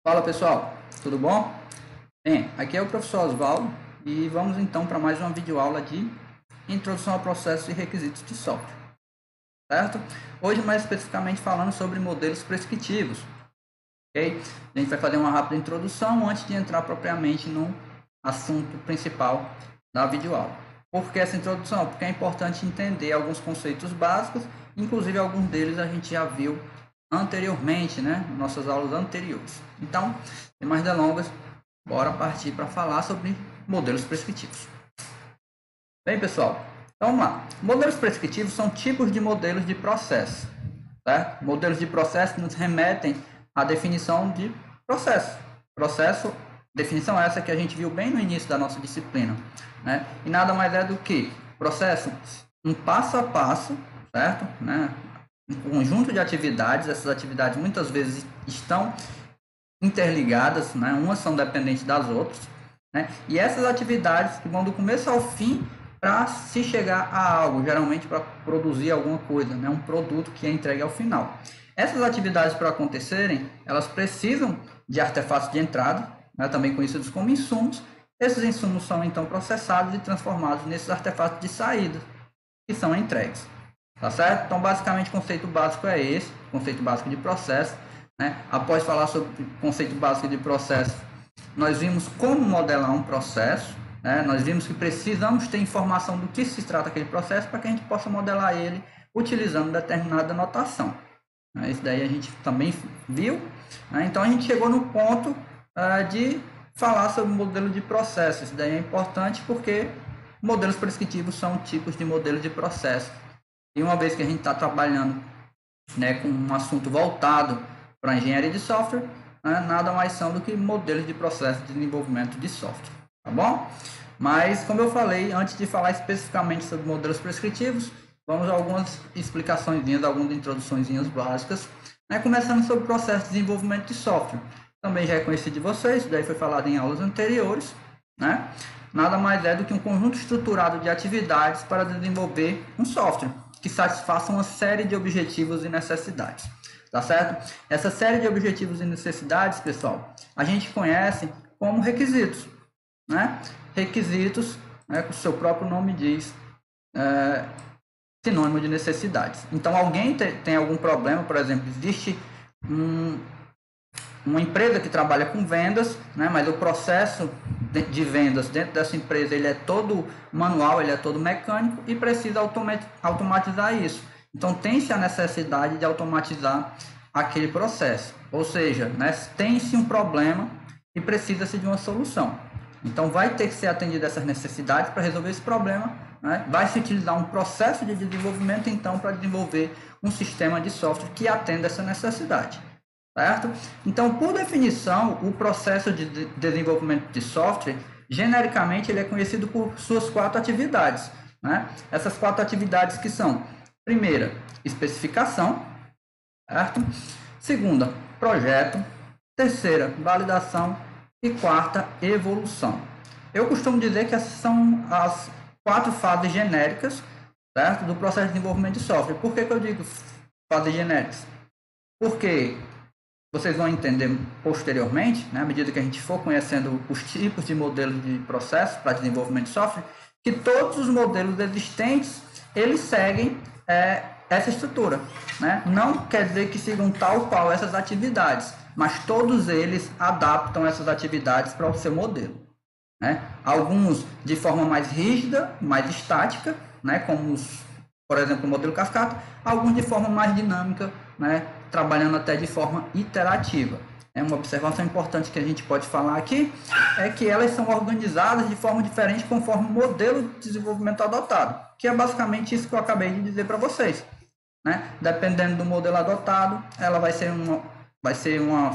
Fala pessoal, tudo bom? Bem, aqui é o professor Osvaldo e vamos então para mais uma videoaula de Introdução ao Processo e Requisitos de Software, certo? Hoje mais especificamente falando sobre modelos prescritivos, ok? A gente vai fazer uma rápida introdução antes de entrar propriamente no assunto principal da videoaula. Por que essa introdução? Porque é importante entender alguns conceitos básicos, inclusive alguns deles a gente já viu anteriormente, né? Em nossas aulas anteriores. Então, sem mais delongas, bora partir para falar sobre modelos prescritivos. Bem, pessoal, então vamos lá. Modelos prescritivos são tipos de modelos de processo. Certo? Modelos de processo nos remetem à definição de processo. Processo, definição essa que a gente viu bem no início da nossa disciplina. Né? E nada mais é do que processo, um passo a passo, certo? Né? Um conjunto de atividades, essas atividades muitas vezes estão interligadas, né? Umas são dependentes das outras, né? E essas atividades que vão do começo ao fim para se chegar a algo, geralmente para produzir alguma coisa, né? Um produto que é entregue ao final. Essas atividades para acontecerem, elas precisam de artefatos de entrada, né? Também conhecidos como insumos. Esses insumos são então processados e transformados nesses artefatos de saída, que são entregues. Tá certo? Então, basicamente, o conceito básico é esse, conceito básico de processo. Né? Após falar sobre o conceito básico de processo, nós vimos como modelar um processo, né? Nós vimos que precisamos ter informação do que se trata aquele processo para que a gente possa modelar ele utilizando determinada notação. Isso daí a gente também viu. Né? Então, a gente chegou no ponto de falar sobre o modelo de processo. Isso daí é importante porque modelos prescritivos são tipos de modelos de processo. E uma vez que a gente está trabalhando, né, com um assunto voltado para a engenharia de software, né, nada mais são do que modelos de processo de desenvolvimento de software, tá bom? Mas, como eu falei, antes de falar especificamente sobre modelos prescritivos, vamos a algumas explicações, algumas introduções básicas, né, começando sobre o processo de desenvolvimento de software. Também já é conhecido de vocês, isso daí foi falado em aulas anteriores, né? Nada mais é do que um conjunto estruturado de atividades para desenvolver um software que satisfaça uma série de objetivos e necessidades. Tá certo? Essa série de objetivos e necessidades, pessoal, a gente conhece como requisitos, né? Requisitos, né, que o seu próprio nome diz, sinônimo de necessidades. Então, alguém tem algum problema, por exemplo, existe uma empresa que trabalha com vendas, né, mas o processo de vendas dentro dessa empresa ele é todo manual, ele é todo mecânico e precisa automatizar isso. Então, tem-se a necessidade de automatizar aquele processo. Ou seja, né, tem-se um problema e precisa-se de uma solução. Então, vai ter que ser atendido essas necessidades para resolver esse problema. Né? Vai se utilizar um processo de desenvolvimento, então, para desenvolver um sistema de software que atenda essa necessidade. Certo? Então, por definição, o processo de desenvolvimento de software, genericamente, ele é conhecido por suas 4 atividades. Né? Essas 4 atividades que são, primeira, especificação, certo? Segunda, projeto. Terceira, validação. E quarta, evolução. Eu costumo dizer que essas são as 4 fases genéricas, certo? Do processo de desenvolvimento de software. Por que eu digo fases genéricas? Porque vocês vão entender posteriormente, né, à medida que a gente for conhecendo os tipos de modelos de processo para desenvolvimento de software, que todos os modelos existentes, eles seguem essa estrutura. Né? Não quer dizer que sigam tal qual essas atividades, mas todos eles adaptam essas atividades para o seu modelo. Né? Alguns de forma mais rígida, mais estática, né, como por exemplo, o modelo cascata, alguns de forma mais dinâmica, né, trabalhando até de forma iterativa. Uma observação importante que a gente pode falar aqui é que elas são organizadas de forma diferente conforme o modelo de desenvolvimento adotado, que é basicamente isso que eu acabei de dizer para vocês. Né? Dependendo do modelo adotado, ela vai ser uma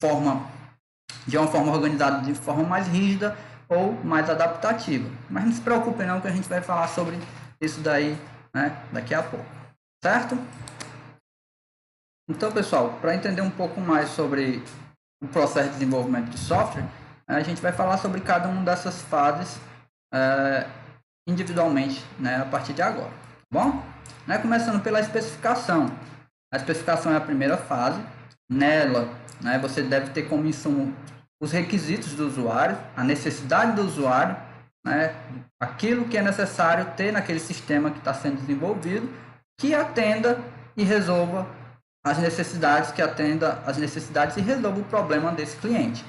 forma organizada de forma mais rígida ou mais adaptativa. Mas não se preocupem não que a gente vai falar sobre isso daí, né, daqui a pouco, certo? Então, pessoal, para entender um pouco mais sobre o processo de desenvolvimento de software, a gente vai falar sobre cada uma dessas fases individualmente, né, a partir de agora, tá bom? Né, começando pela especificação. A especificação é a primeira fase, Nela, né, você deve ter como insumo os requisitos do usuário, a necessidade do usuário, né, aquilo que é necessário ter naquele sistema que está sendo desenvolvido, que atenda e resolva as necessidades, que atenda as necessidades e resolva o problema desse cliente,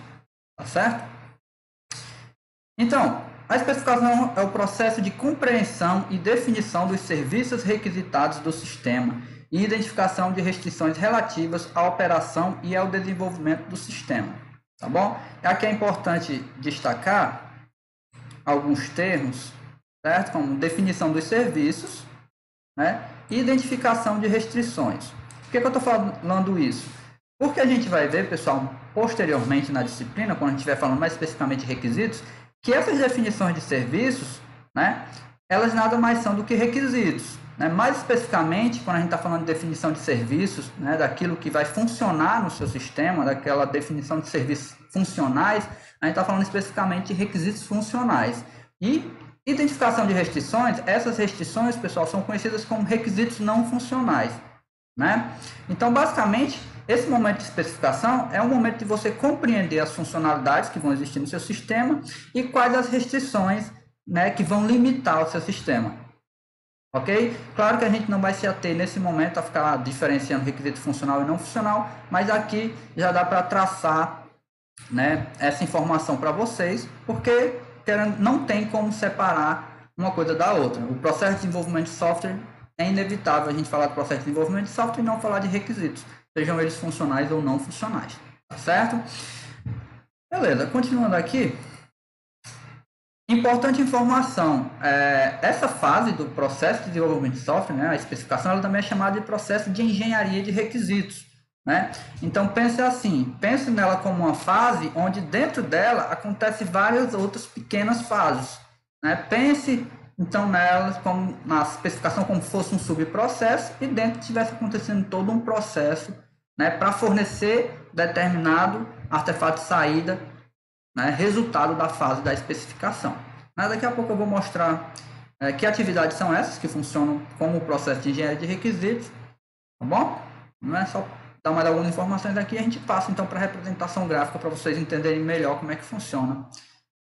tá certo? Então, a especificação é o processo de compreensão e definição dos serviços requisitados do sistema e identificação de restrições relativas à operação e ao desenvolvimento do sistema, tá bom? Aqui é importante destacar alguns termos, certo? Como definição dos serviços, né? E identificação de restrições. Por que eu estou falando isso? Porque a gente vai ver, pessoal, posteriormente na disciplina, quando a gente estiver falando mais especificamente de requisitos, que essas definições de serviços, né, elas nada mais são do que requisitos. Né? Mais especificamente, quando a gente está falando de definição de serviços, né, daquilo que vai funcionar no seu sistema, daquela definição de serviços funcionais, a gente está falando especificamente de requisitos funcionais. E identificação de restrições, essas restrições, pessoal, são conhecidas como requisitos não funcionais. Né? Então, basicamente, esse momento de especificação é um momento de você compreender as funcionalidades que vão existir no seu sistema e quais as restrições, né, que vão limitar o seu sistema. Ok? Claro que a gente não vai se ater nesse momento a ficar diferenciando requisito funcional e não funcional, mas aqui já dá para traçar, né, essa informação para vocês, porque não tem como separar uma coisa da outra. O processo de desenvolvimento de software é inevitável a gente falar do processo de desenvolvimento de software e não falar de requisitos, sejam eles funcionais ou não funcionais, tá certo? Beleza, continuando aqui. Importante informação, essa fase do processo de desenvolvimento de software, né, a especificação, ela também é chamada de processo de engenharia de requisitos. Né? Então, pense nela como uma fase onde dentro dela acontecem várias outras pequenas fases. Né? Pense, então, nelas como na especificação como se fosse um subprocesso e dentro estivesse acontecendo todo um processo, né, para fornecer determinado artefato de saída, né, resultado da fase da especificação. Mas daqui a pouco eu vou mostrar que atividades são essas que funcionam como o processo de engenharia de requisitos, tá bom? Não é só dar mais algumas informações aqui, a gente passa então para a representação gráfica para vocês entenderem melhor como é que funciona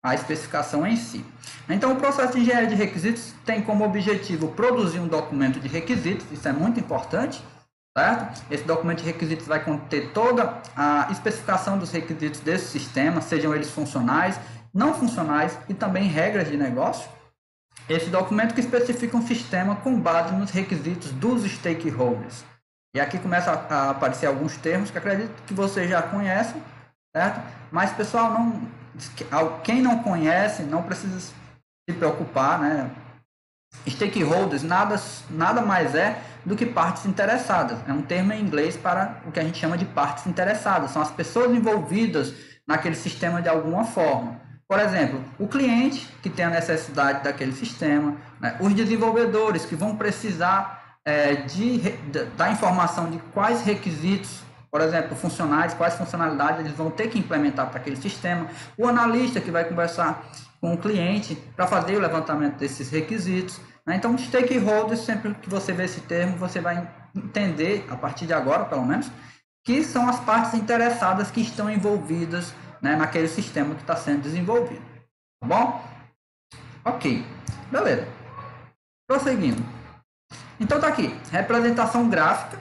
a especificação em si. Então, o processo de engenharia de requisitos tem como objetivo produzir um documento de requisitos, isso é muito importante, certo? Esse documento de requisitos vai conter toda a especificação dos requisitos desse sistema, sejam eles funcionais, não funcionais e também regras de negócio. Esse documento que especifica um sistema com base nos requisitos dos stakeholders. E aqui começa a aparecer alguns termos que acredito que vocês já conhecem, certo? Mas, pessoal, quem não conhece não precisa se preocupar, né? Stakeholders nada mais é do que partes interessadas. É um termo em inglês para o que a gente chama de partes interessadas. São as pessoas envolvidas naquele sistema de alguma forma. Por exemplo, o cliente que tem a necessidade daquele sistema, né? Os desenvolvedores que vão precisar da informação de quais requisitos, por exemplo, funcionais, quais funcionalidades eles vão ter que implementar para aquele sistema, o analista que vai conversar com o cliente para fazer o levantamento desses requisitos. Né? Então, stakeholders, sempre que você vê esse termo, você vai entender, a partir de agora, pelo menos, que são as partes interessadas que estão envolvidas, né, naquele sistema que está sendo desenvolvido. Tá bom? Ok, beleza. Prosseguindo. Então, tá aqui, representação gráfica,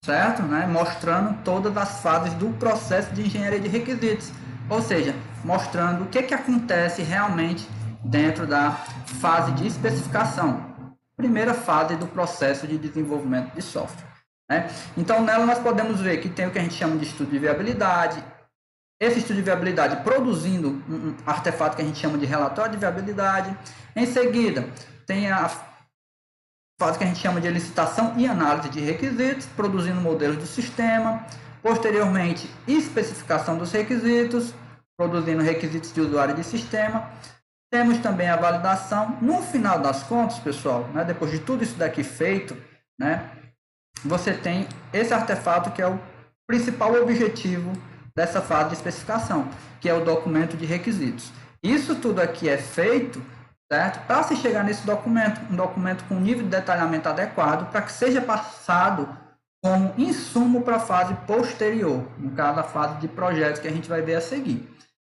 certo? Né? Mostrando todas as fases do processo de engenharia de requisitos. Ou seja, mostrando o que acontece realmente dentro da fase de especificação. Primeira fase do processo de desenvolvimento de software. Né? Então, nela nós podemos ver que tem o que a gente chama de estudo de viabilidade. Esse estudo de viabilidade produzindo um artefato que a gente chama de relatório de viabilidade. Em seguida, tem a fase que a gente chama de licitação e análise de requisitos, produzindo modelos do sistema. Posteriormente, especificação dos requisitos, produzindo requisitos de usuário de sistema. Temos também a validação. No final das contas, pessoal, né, depois de tudo isso daqui feito, né, você tem esse artefato que é o principal objetivo dessa fase de especificação, que é o documento de requisitos. Isso tudo aqui é feito, certo? Para se chegar nesse documento, um documento com nível de detalhamento adequado, para que seja passado como insumo para a fase posterior, no caso a fase de projetos que a gente vai ver a seguir,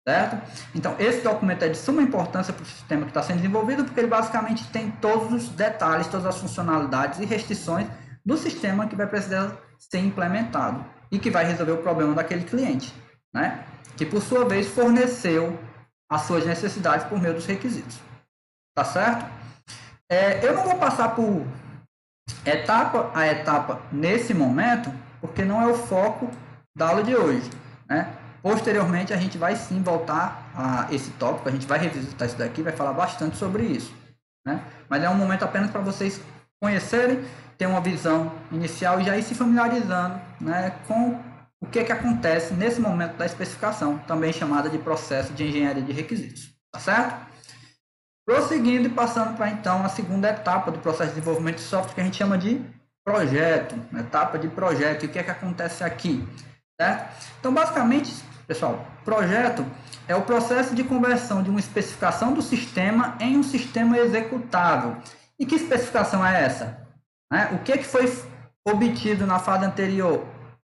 certo? Então, esse documento é de suma importância para o sistema que está sendo desenvolvido, porque ele basicamente tem todos os detalhes, todas as funcionalidades e restrições do sistema que vai precisar ser implementado e que vai resolver o problema daquele cliente, né? Que, por sua vez, forneceu as suas necessidades por meio dos requisitos, tá certo? Eu não vou passar por etapa a etapa nesse momento, porque não é o foco da aula de hoje, né? Posteriormente, a gente vai sim voltar a esse tópico, a gente vai revisitar isso daqui, vai falar bastante sobre isso, né? Mas é um momento apenas para vocês conhecerem, ter uma visão inicial e já ir se familiarizando, né, com o que acontece nesse momento da especificação, também chamada de processo de engenharia de requisitos, tá certo? Prosseguindo e passando para então a segunda etapa do processo de desenvolvimento de software, que a gente chama de projeto, etapa de projeto. E o que acontece aqui, certo? Então, basicamente, pessoal, projeto é o processo de conversão de uma especificação do sistema em um sistema executável. E que especificação é essa? O que foi obtido na fase anterior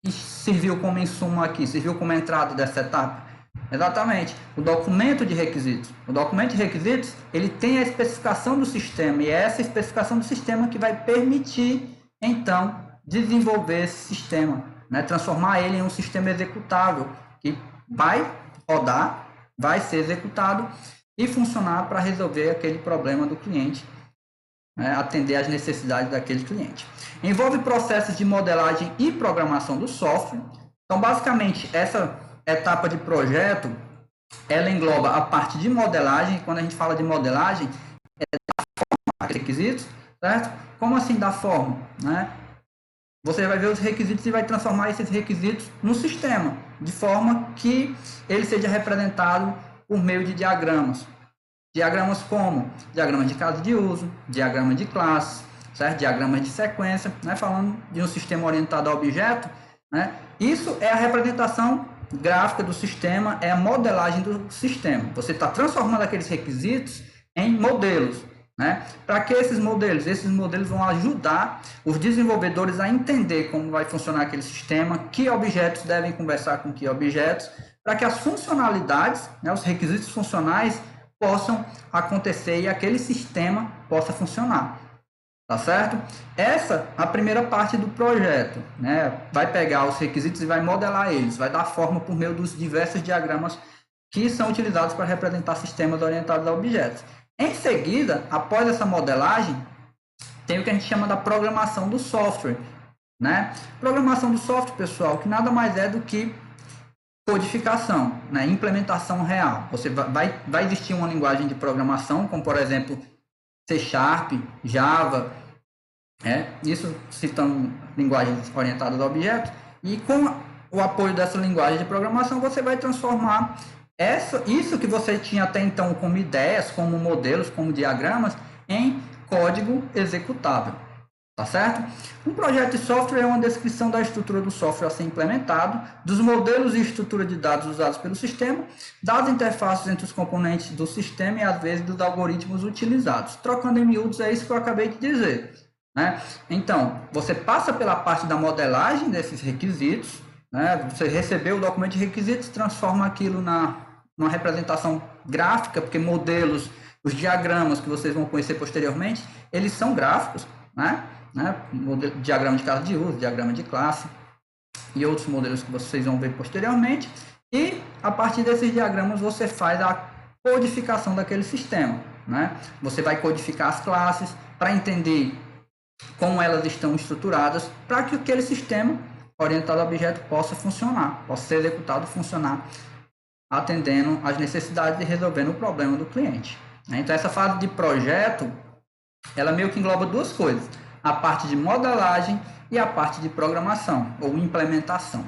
e serviu como insumo aqui, serviu como entrada dessa etapa? Exatamente, o documento de requisitos. O documento de requisitos, ele tem a especificação do sistema, e é essa especificação do sistema que vai permitir, então, desenvolver esse sistema, né? Transformar ele em um sistema executável, que vai rodar, vai ser executado e funcionar para resolver aquele problema do cliente, né? Atender às necessidades daquele cliente. Envolve processos de modelagem e programação do software. Então, basicamente, essa etapa de projeto, ela engloba a parte de modelagem. Quando a gente fala de modelagem, é da forma, requisitos, certo? Como assim da forma, né? Você vai ver os requisitos e vai transformar esses requisitos no sistema, de forma que ele seja representado por meio de diagramas. Diagramas como? Diagrama de caso de uso, diagrama de classes, certo? Diagramas de sequência, né? Falando de um sistema orientado a objeto, né? Isso é a representação gráfica do sistema, é a modelagem do sistema. Você está transformando aqueles requisitos em modelos, né? Para que esses modelos? Esses modelos vão ajudar os desenvolvedores a entender como vai funcionar aquele sistema, que objetos devem conversar com que objetos, para que as funcionalidades, né, os requisitos funcionais possam acontecer e aquele sistema possa funcionar. Tá certo? Essa é a primeira parte do projeto, né? Vai pegar os requisitos e vai modelar eles, vai dar forma por meio dos diversos diagramas que são utilizados para representar sistemas orientados a objetos. Em seguida, após essa modelagem, tem o que a gente chama da programação do software, né? Programação do software, pessoal, que nada mais é do que codificação, né? Implementação real. Você vai existir uma linguagem de programação, como por exemplo C#, Java, isso citando linguagens orientadas a objetos, e com o apoio dessa linguagem de programação você vai transformar isso que você tinha até então como ideias, como modelos, como diagramas, em código executável. Tá certo? Um projeto de software é uma descrição da estrutura do software a ser implementado, dos modelos e estrutura de dados usados pelo sistema, das interfaces entre os componentes do sistema e, às vezes, dos algoritmos utilizados. Trocando em miúdos, é isso que eu acabei de dizer, né? Então, você passa pela parte da modelagem desses requisitos, né? Você recebeu o documento de requisitos, transforma aquilo numa representação gráfica, porque modelos, os diagramas que vocês vão conhecer posteriormente, eles são gráficos, né? Diagrama de caso de uso, diagrama de classe e outros modelos que vocês vão ver posteriormente, e a partir desses diagramas você faz a codificação daquele sistema, né? Você vai codificar as classes para entender como elas estão estruturadas para que aquele sistema orientado a objeto possa funcionar, possa ser executado, funcionar, atendendo às necessidades e resolvendo o problema do cliente. Então essa fase de projeto, ela meio que engloba duas coisas: a parte de modelagem e a parte de programação ou implementação,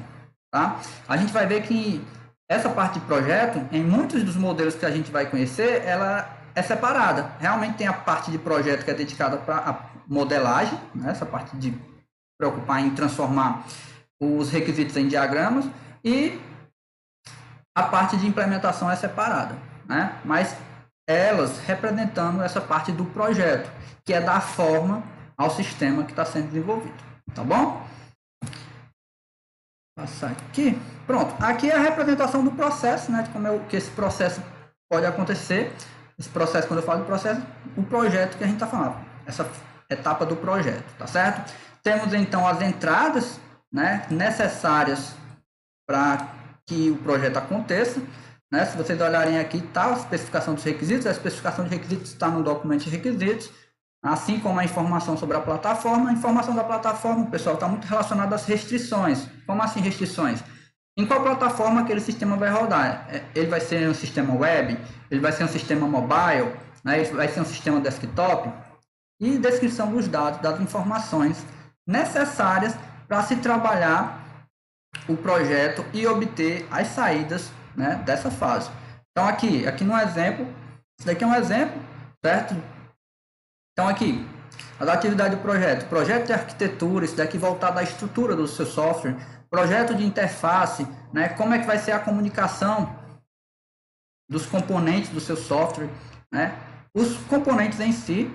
tá? A gente vai ver que essa parte de projeto, em muitos dos modelos que a gente vai conhecer, ela é separada. Realmente tem a parte de projeto que é dedicada para a modelagem, né? Essa parte de preocupar em transformar os requisitos em diagramas, e a parte de implementação é separada, né? Mas elas representando essa parte do projeto, que é dar forma ao sistema que está sendo desenvolvido, tá bom? Passar aqui. Pronto. Aqui é a representação do processo, né? De como que esse processo pode acontecer. Esse processo, quando eu falo de processo, o projeto que a gente está falando. Essa etapa do projeto, tá certo? Temos então as entradas, né, necessárias para que o projeto aconteça. Né? Se vocês olharem aqui, está a especificação dos requisitos. A especificação de requisitos está no documento de requisitos. Assim como a informação sobre a plataforma. A informação da plataforma, pessoal, está muito relacionada às restrições. Como assim restrições? Em qual plataforma aquele sistema vai rodar? Ele vai ser um sistema web? Ele vai ser um sistema mobile? Né? Ele vai ser um sistema desktop? E descrição dos dados, das informações necessárias para se trabalhar o projeto e obter as saídas, né, dessa fase. Então, aqui no exemplo, isso daqui é um exemplo, certo? Então, aqui, as atividades do projeto. Projeto de arquitetura, isso daqui voltado à estrutura do seu software. Projeto de interface, né? Como é que vai ser a comunicação dos componentes do seu software, né? Os componentes em si.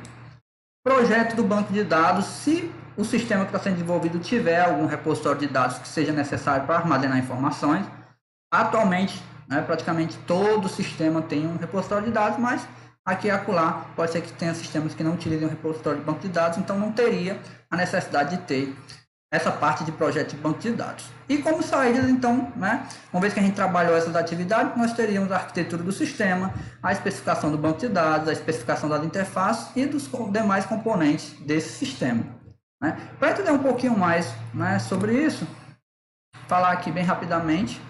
Projeto do banco de dados, se o sistema que está sendo desenvolvido tiver algum repositório de dados que seja necessário para armazenar informações. Atualmente, né, praticamente todo sistema tem um repositório de dados, mas aqui e acolá pode ser que tenha sistemas que não utilizem o repositório de banco de dados, então não teria a necessidade de ter essa parte de projeto de banco de dados. E como saídas, então, né, uma vez que a gente trabalhou essas atividades, nós teríamos a arquitetura do sistema, a especificação do banco de dados, a especificação das interfaces e dos demais componentes desse sistema. Né? Para entender um pouquinho mais, né, sobre isso, falar aqui bem rapidamente.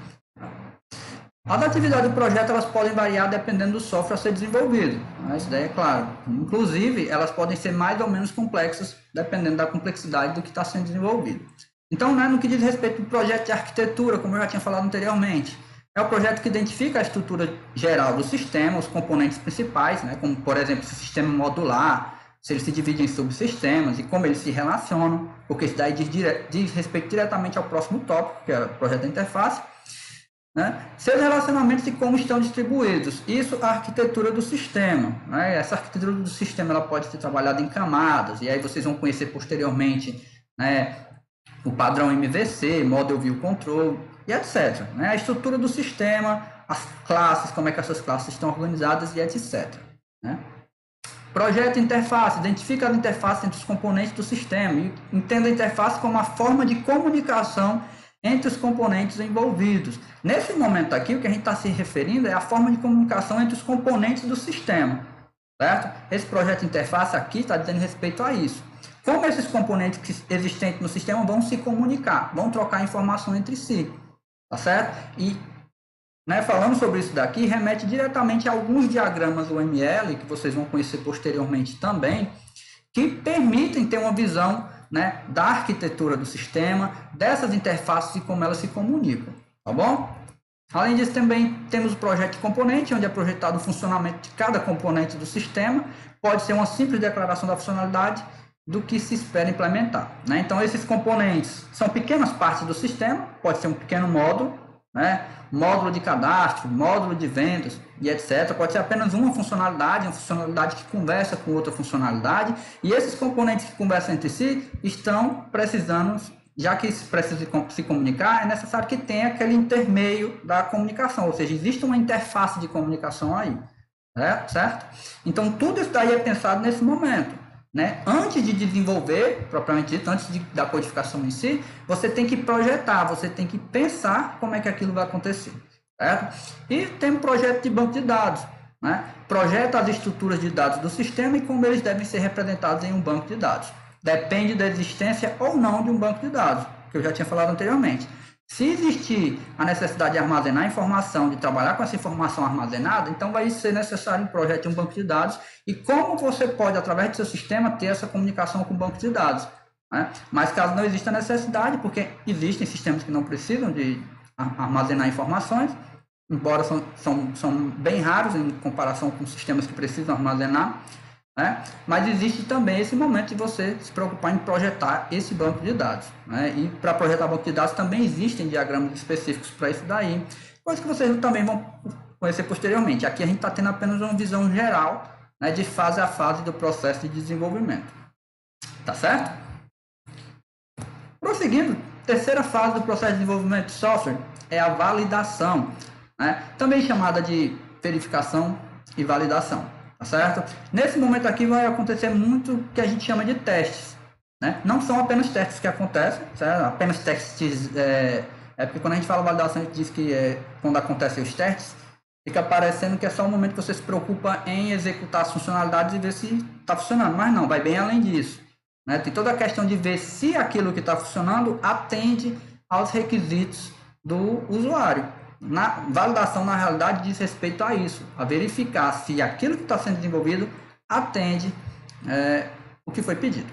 As atividades do projeto elas podem variar dependendo do software a ser desenvolvido. Isso daí é claro. Inclusive, elas podem ser mais ou menos complexas dependendo da complexidade do que está sendo desenvolvido. Então, né, no que diz respeito ao projeto de arquitetura, como eu já tinha falado anteriormente, é o projeto que identifica a estrutura geral do sistema, os componentes principais, né, como, por exemplo, se o sistema modular, se ele se divide em subsistemas e como eles se relacionam, porque isso daí diz respeito diretamente ao próximo tópico, que é o projeto da interface. Né? Seus relacionamentos e como estão distribuídos. Isso a arquitetura do sistema. Né? Essa arquitetura do sistema ela pode ser trabalhada em camadas, e aí vocês vão conhecer posteriormente, né, o padrão MVC, Model View Control, e etc. Né? A estrutura do sistema, as classes, como é que essas classes estão organizadas e etc. Né? Projeto interface, identifica a interface entre os componentes do sistema e entenda a interface como a forma de comunicação entre os componentes envolvidos. Nesse momento aqui, o que a gente está se referindo é a forma de comunicação entre os componentes do sistema, certo? Esse projeto de interface aqui está dizendo respeito a isso. Como esses componentes existentes no sistema vão se comunicar, vão trocar informação entre si, tá certo? E, né, falando sobre isso daqui, remete diretamente a alguns diagramas UML, que vocês vão conhecer posteriormente também, que permitem ter uma visão, né, da arquitetura do sistema, dessas interfaces e como elas se comunicam, tá bom? Além disso, também temos o projeto de componente, onde é projetado o funcionamento de cada componente do sistema. Pode ser uma simples declaração da funcionalidade do que se espera implementar. Né? Então, esses componentes são pequenas partes do sistema, pode ser um pequeno módulo, né? Módulo de cadastro, módulo de vendas e etc. Pode ser apenas uma funcionalidade que conversa com outra funcionalidade, e esses componentes que conversam entre si estão precisando, já que precisam se comunicar, é necessário que tenha aquele intermeio da comunicação, ou seja, existe uma interface de comunicação aí, certo? Então, tudo isso daí é pensado nesse momento. Né? Antes de desenvolver, propriamente dito, antes da codificação em si, você tem que projetar, você tem que pensar como é que aquilo vai acontecer. Certo? E tem um projeto de banco de dados. Né? Projeta as estruturas de dados do sistema e como eles devem ser representados em um banco de dados. Depende da existência ou não de um banco de dados, que eu já tinha falado anteriormente. Se existir a necessidade de armazenar informação, de trabalhar com essa informação armazenada, então vai ser necessário um projeto de um banco de dados e como você pode, através do seu sistema, ter essa comunicação com o banco de dados. Né? Mas caso não exista necessidade, porque existem sistemas que não precisam de armazenar informações, embora são bem raros em comparação com sistemas que precisam armazenar, né? Mas existe também esse momento de você se preocupar em projetar esse banco de dados. Né? E para projetar banco de dados também existem diagramas específicos para isso daí, coisa que vocês também vão conhecer posteriormente. Aqui a gente está tendo apenas uma visão geral, né, de fase a fase do processo de desenvolvimento. Tá certo? Prosseguindo, terceira fase do processo de desenvolvimento de software é a validação, né? Também chamada de verificação e validação, tá certo? Nesse momento aqui vai acontecer muito que a gente chama de testes, né? Não são apenas testes que acontecem, certo? Apenas testes, porque quando a gente fala validação, a gente diz que quando acontecem os testes, fica parecendo que é só o momento que você se preocupa em executar as funcionalidades e ver se está funcionando, mas não, vai bem além disso, né? Tem toda a questão de ver se aquilo que está funcionando atende aos requisitos do usuário. Na validação, na realidade, diz respeito a isso, a verificar se aquilo que está sendo desenvolvido atende o que foi pedido,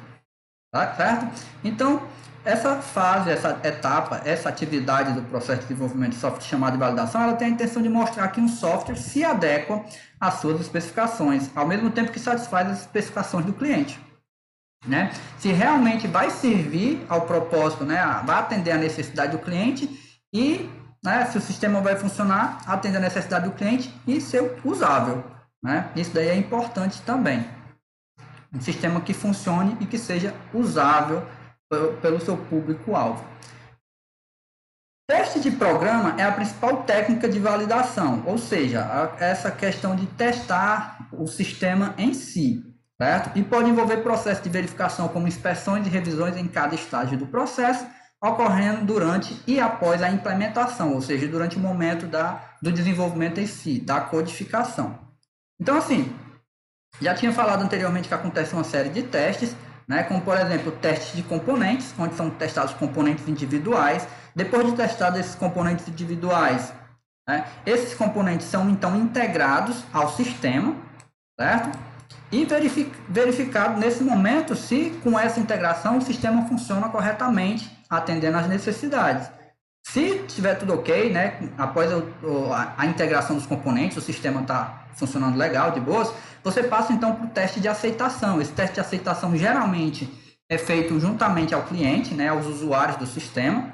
tá certo? Então, essa fase, essa etapa, essa atividade do processo de desenvolvimento de software chamado de validação, ela tem a intenção de mostrar que um software se adequa às suas especificações, ao mesmo tempo que satisfaz as especificações do cliente, né? Se realmente vai servir ao propósito, né, vai atender a necessidade do cliente e, né, se o sistema vai funcionar, atender a necessidade do cliente e ser usável, né? Isso daí é importante também. Um sistema que funcione e que seja usável pelo seu público-alvo. Teste de programa é a principal técnica de validação, ou seja, essa questão de testar o sistema em si, certo? E pode envolver processo de verificação como inspeções e revisões em cada estágio do processo, ocorrendo durante e após a implementação, ou seja, durante o momento do desenvolvimento em si, da codificação. Então, assim, já tinha falado anteriormente que acontece uma série de testes, né, como, por exemplo, testes de componentes, onde são testados componentes individuais. Depois de testados esses componentes individuais, né, esses componentes são, então, integrados ao sistema, certo? E verificado nesse momento se, com essa integração, o sistema funciona corretamente, atendendo às necessidades. Se tiver tudo ok, né, após a integração dos componentes, o sistema está funcionando legal, de boas, você passa então para o teste de aceitação. Esse teste de aceitação geralmente é feito juntamente ao cliente, né, aos usuários do sistema.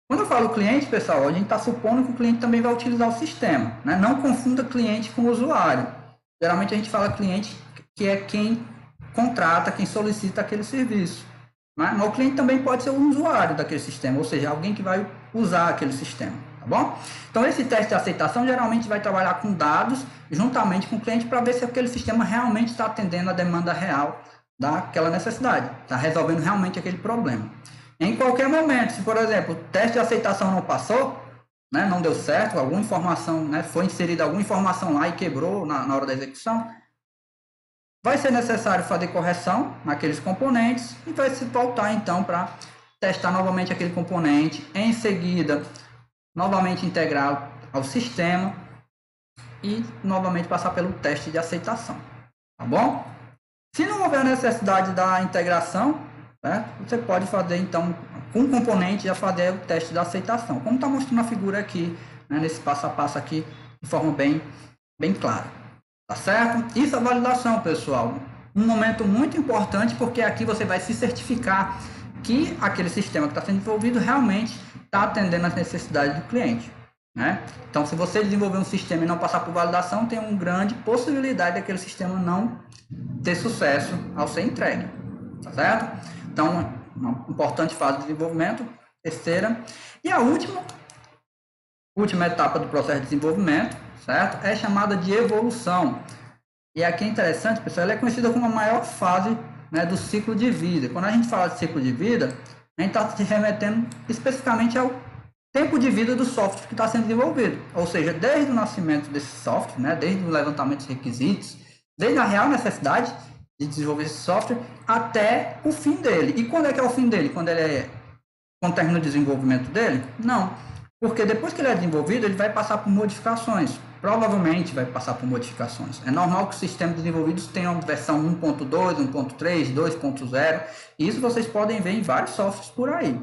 Quando eu falo cliente, pessoal, a gente está supondo que o cliente também vai utilizar o sistema, né? Não confunda cliente com usuário. Geralmente a gente fala cliente que é quem contrata, quem solicita aquele serviço. Mas o cliente também pode ser um usuário daquele sistema, ou seja, alguém que vai usar aquele sistema, tá bom? Então, esse teste de aceitação geralmente vai trabalhar com dados, juntamente com o cliente, para ver se aquele sistema realmente está atendendo a demanda real daquela necessidade, está resolvendo realmente aquele problema. Em qualquer momento, se, por exemplo, o teste de aceitação não passou, né, não deu certo, alguma informação, né, foi inserida alguma informação lá e quebrou na hora da execução, vai ser necessário fazer correção naqueles componentes e vai se voltar então para testar novamente aquele componente, em seguida novamente integrar ao sistema e novamente passar pelo teste de aceitação, tá bom? Se não houver necessidade da integração, né, você pode fazer então com o componente já fazer o teste da aceitação, como está mostrando a figura aqui, né, nesse passo a passo aqui de forma bem clara. Tá certo? Isso é validação, pessoal. Um momento muito importante, porque aqui você vai se certificar que aquele sistema que está sendo desenvolvido realmente está atendendo às necessidades do cliente, né? Então, se você desenvolver um sistema e não passar por validação, tem uma grande possibilidade daquele sistema não ter sucesso ao ser entregue, tá certo? Então, uma importante fase de desenvolvimento, terceira. E a última etapa do processo de desenvolvimento, certo? É chamada de evolução. E aqui é interessante, pessoal, ela é conhecida como a maior fase, né, do ciclo de vida. Quando a gente fala de ciclo de vida, a gente está se remetendo especificamente ao tempo de vida do software que está sendo desenvolvido. Ou seja, desde o nascimento desse software, né, desde o levantamento dos requisitos, desde a real necessidade de desenvolver esse software até o fim dele. E quando é que é o fim dele? Quando termina o desenvolvimento dele? Não. Porque depois que ele é desenvolvido, ele vai passar por modificações. Provavelmente vai passar por modificações. É normal que os sistemas desenvolvidos tenham versão 1.2, 1.3, 2.0. E isso vocês podem ver em vários softwares por aí,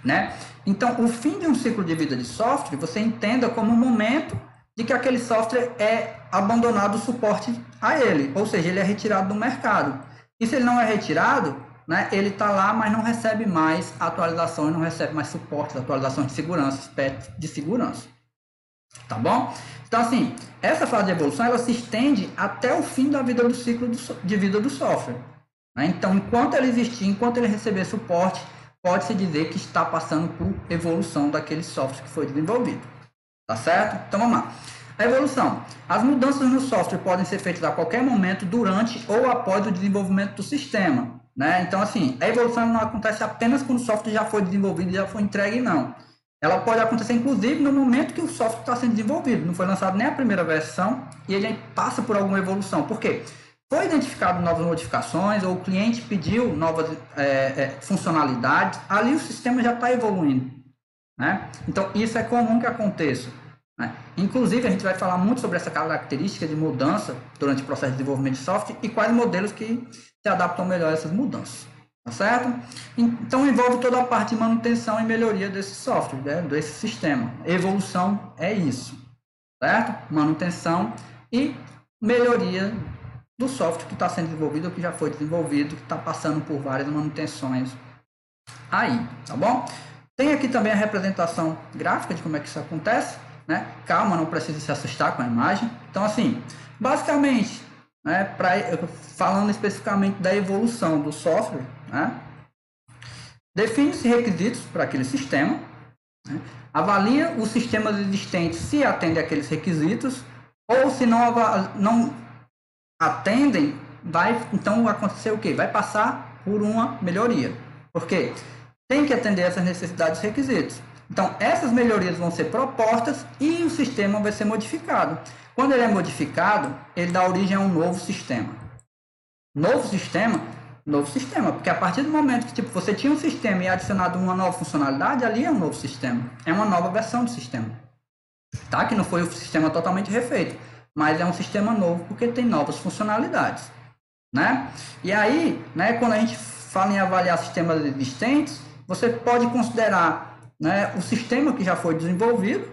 né? Então, o fim de um ciclo de vida de software, você entenda como um momento de que aquele software é abandonado o suporte a ele. Ou seja, ele é retirado do mercado. E se ele não é retirado, né, ele está lá, mas não recebe mais atualização, não recebe mais suporte, atualizações de segurança, aspectos de segurança. Tá bom? Então, assim, essa fase de evolução, ela se estende até o fim da vida do ciclo de vida do software, né? Então, enquanto ele existir, enquanto ele receber suporte, pode-se dizer que está passando por evolução daquele software que foi desenvolvido. Tá certo? Então vamos lá. A evolução. As mudanças no software podem ser feitas a qualquer momento durante ou após o desenvolvimento do sistema. Né? Então, assim, a evolução não acontece apenas quando o software já foi desenvolvido e já foi entregue, não. Ela pode acontecer, inclusive, no momento que o software está sendo desenvolvido. Não foi lançado nem a primeira versão e ele passa por alguma evolução. Por quê? Foi identificado novas modificações ou o cliente pediu novas funcionalidades, ali o sistema já está evoluindo. Né? Então, isso é comum que aconteça. Né? Inclusive, a gente vai falar muito sobre essa característica de mudança durante o processo de desenvolvimento de software e quais modelos que se adaptam melhor a essas mudanças. Tá certo? Então, envolve toda a parte de manutenção e melhoria desse software, né? Desse sistema. Evolução é isso. Certo? Manutenção e melhoria do software que está sendo desenvolvido ou que já foi desenvolvido, que está passando por várias manutenções aí. Tá bom? Tem aqui também a representação gráfica de como é que isso acontece, né? Calma, não precisa se assustar com a imagem. Então, assim, basicamente, né, falando especificamente da evolução do software, né, define-se requisitos para aquele sistema, né, avalia os sistemas existentes se atendem àqueles requisitos, ou se não atendem, vai então acontecer o quê? Vai passar por uma melhoria. Por quê? Tem que atender essas necessidades e requisitos. Então, essas melhorias vão ser propostas e o sistema vai ser modificado. Quando ele é modificado, ele dá origem a um novo sistema. Novo sistema, porque a partir do momento que você tinha um sistema e adicionado uma nova funcionalidade, ali é um novo sistema. É uma nova versão do sistema. Tá? Que não foi o sistema totalmente refeito, mas é um sistema novo porque tem novas funcionalidades. Né? E aí, né, quando a gente fala em avaliar sistemas existentes, você pode considerar, né, o sistema que já foi desenvolvido,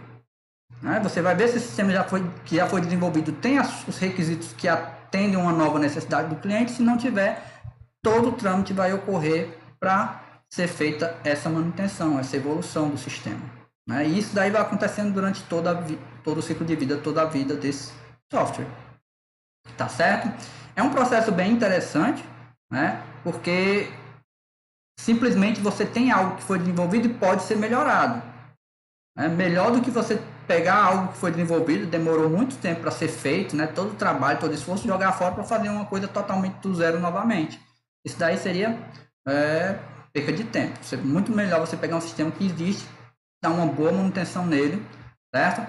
né, você vai ver se o sistema que já foi desenvolvido tem os requisitos que atendem uma nova necessidade do cliente. Se não tiver, todo o trâmite vai ocorrer para ser feita essa manutenção, essa evolução do sistema. Né, e isso daí vai acontecendo durante todo o ciclo de vida, toda a vida desse software. Tá certo? É um processo bem interessante, né, porque simplesmente você tem algo que foi desenvolvido e pode ser melhorado. É melhor do que você pegar algo que foi desenvolvido, demorou muito tempo para ser feito, né? Todo o trabalho, todo o esforço, jogar fora para fazer uma coisa totalmente do zero novamente. Isso daí seria perca de tempo. Muito melhor você pegar um sistema que existe, dar uma boa manutenção nele, certo?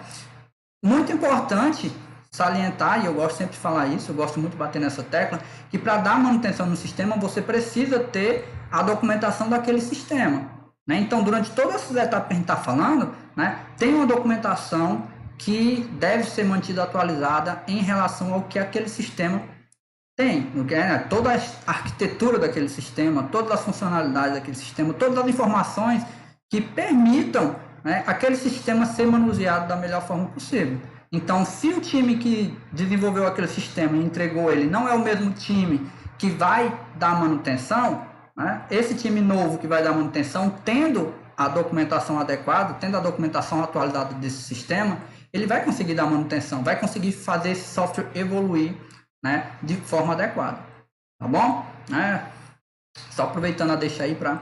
Muito importante salientar, e eu gosto sempre de falar isso, eu gosto muito de bater nessa tecla, que para dar manutenção no sistema, você precisa ter a documentação daquele sistema. Né? Então, durante todas essas etapas que a gente está falando, né, tem uma documentação que deve ser mantida atualizada em relação ao que aquele sistema tem. Né? Toda a arquitetura daquele sistema, todas as funcionalidades daquele sistema, todas as informações que permitam, né, aquele sistema ser manuseado da melhor forma possível. Então, se o time que desenvolveu aquele sistema e entregou ele não é o mesmo time que vai dar manutenção, né, esse time novo que vai dar manutenção, tendo a documentação adequada, tendo a documentação atualizada desse sistema, ele vai conseguir dar manutenção, vai conseguir fazer esse software evoluir, né, de forma adequada. Tá bom? Só aproveitando a deixa aí para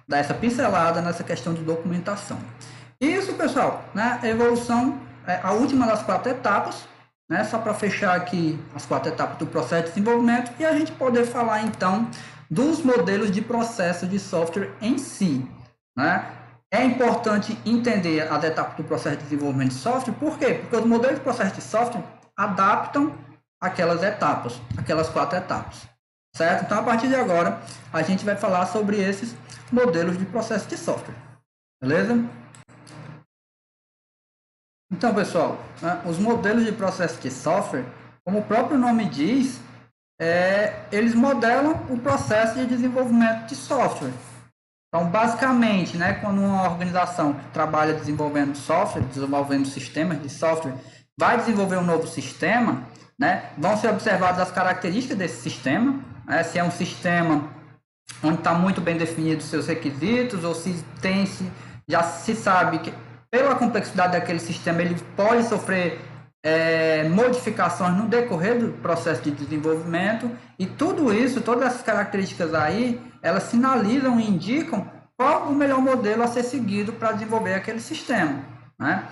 dar essa pincelada nessa questão de documentação. Isso, pessoal, né, a evolução é a última das 4 etapas, né, só para fechar aqui as 4 etapas do processo de desenvolvimento e a gente poder falar então dos modelos de processo de software em si. Né? É importante entender as etapas do processo de desenvolvimento de software, por quê? Porque os modelos de processo de software adaptam aquelas etapas, aquelas 4 etapas. Certo? Então, a partir de agora, a gente vai falar sobre esses modelos de processo de software. Beleza? Então, pessoal, né, os modelos de processo de software, como o próprio nome diz, eles modelam o processo de desenvolvimento de software. Então, basicamente, né, quando uma organização que trabalha desenvolvendo software, desenvolvendo sistemas de software, vai desenvolver um novo sistema, né, vão ser observadas as características desse sistema, né, se é um sistema onde está muito bem definidos os seus requisitos, ou se já se sabe que, pela complexidade daquele sistema, ele pode sofrer modificações no decorrer do processo de desenvolvimento, e tudo isso, todas essas características aí, elas sinalizam e indicam qual o melhor modelo a ser seguido para desenvolver aquele sistema, né?